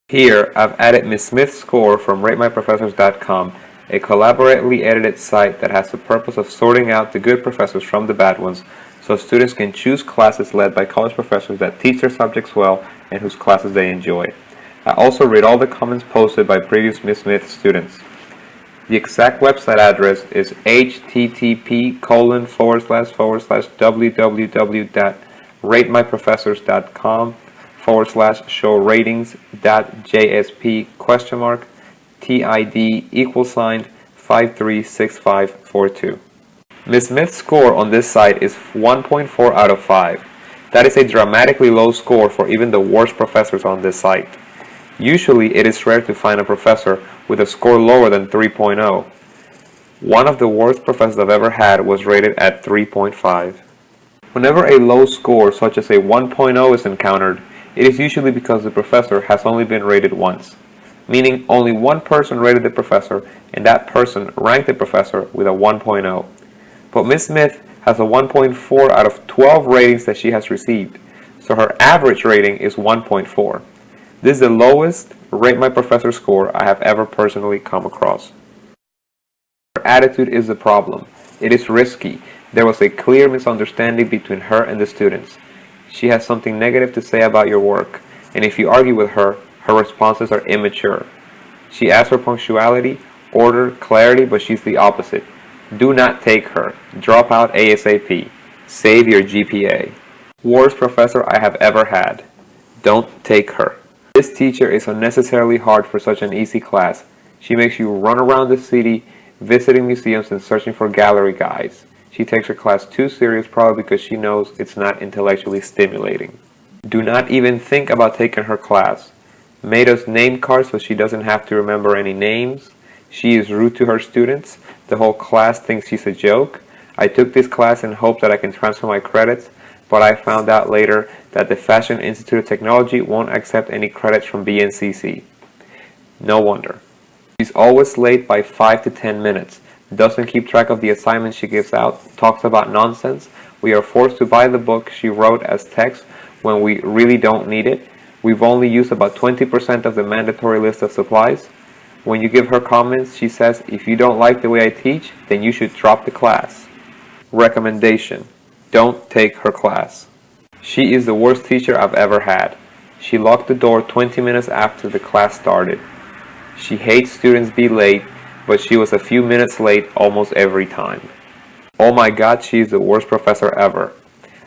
Here, I've added Ms. Smith's score from RateMyProfessors.com, a collaboratively edited site that has the purpose of sorting out the good professors from the bad ones, so students can choose classes led by college professors that teach their subjects well and whose classes they enjoy. I also read all the comments posted by previous Ms. Smith students. The exact website address is http://www.ratemyprofessors.com/showratings.jsp?TID=536542. Ms. Smith's score on this site is 1.4 out of 5. That is a dramatically low score for even the worst professors on this site. Usually, it is rare to find a professor with a score lower than 3.0. One of the worst professors I've ever had was rated at 3.5. Whenever a low score such as a 1.0 is encountered, it is usually because the professor has only been rated once, meaning only one person rated the professor and that person ranked the professor with a 1.0. But Ms. Smith has a 1.4 out of 12 ratings that she has received, so her average rating is 1.4. This is the lowest Rate My Professor score I have ever personally come across. Her attitude is the problem. It is risky. There was a clear misunderstanding between her and the students. She has something negative to say about your work, and if you argue with her, her responses are immature. She asks for punctuality, order, clarity, but she's the opposite. Do not take her. Drop out ASAP. Save your GPA. Worst professor I have ever had. Don't take her. This teacher is unnecessarily hard for such an easy class. She makes you run around the city, visiting museums and searching for gallery guides. She takes her class too serious, probably because she knows it's not intellectually stimulating. Do not even think about taking her class. Made us name cards so she doesn't have to remember any names. She is rude to her students. The whole class thinks she's a joke. I took this class in hope that I can transfer my credits, but I found out later that the Fashion Institute of Technology won't accept any credits from BNCC. No wonder. She's always late by 5 to 10 minutes, doesn't keep track of the assignments she gives out, talks about nonsense. We are forced to buy the book she wrote as text when we really don't need it. We've only used about 20% of the mandatory list of supplies. When you give her comments, she says, if you don't like the way I teach, then you should drop the class. Recommendation: don't take her class. She is the worst teacher I've ever had. She locked the door 20 minutes after the class started. She hates students be late, but she was a few minutes late almost every time. Oh my God, she is the worst professor ever.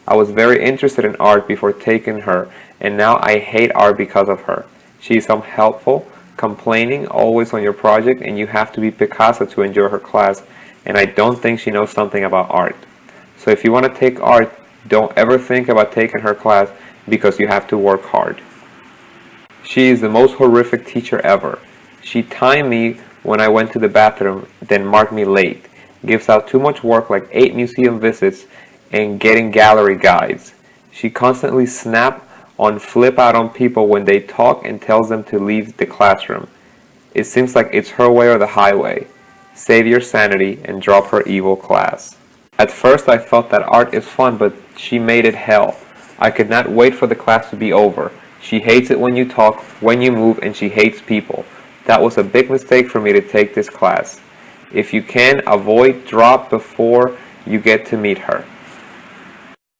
I was very interested in art before taking her, and now I hate art because of her. She is unhelpful, complaining always on your project, and you have to be Picasso to enjoy her class, and I don't think she knows something about art. So if you want to take art, don't ever think about taking her class because you have to work hard. She is the most horrific teacher ever. She timed me when I went to the bathroom, then marked me late. Gives out too much work like 8 museum visits and getting gallery guides. She constantly snaps on flip out on people when they talk and tells them to leave the classroom. It seems like it's her way or the highway. Save your sanity and drop her evil class. At first I thought that art is fun, but she made it hell. I could not wait for the class to be over. She hates it when you talk, when you move, and she hates people. That was a big mistake for me to take this class. If you can, avoid, drop before you get to meet her.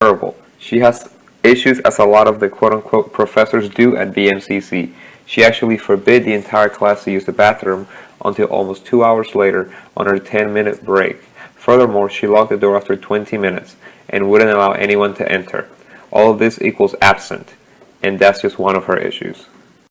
Terrible. She has issues as a lot of the quote-unquote professors do at BMCC. She actually forbid the entire class to use the bathroom until almost 2 hours later on her 10-minute break. Furthermore, she locked the door after 20 minutes and wouldn't allow anyone to enter. All of this equals absent, and that's just one of her issues.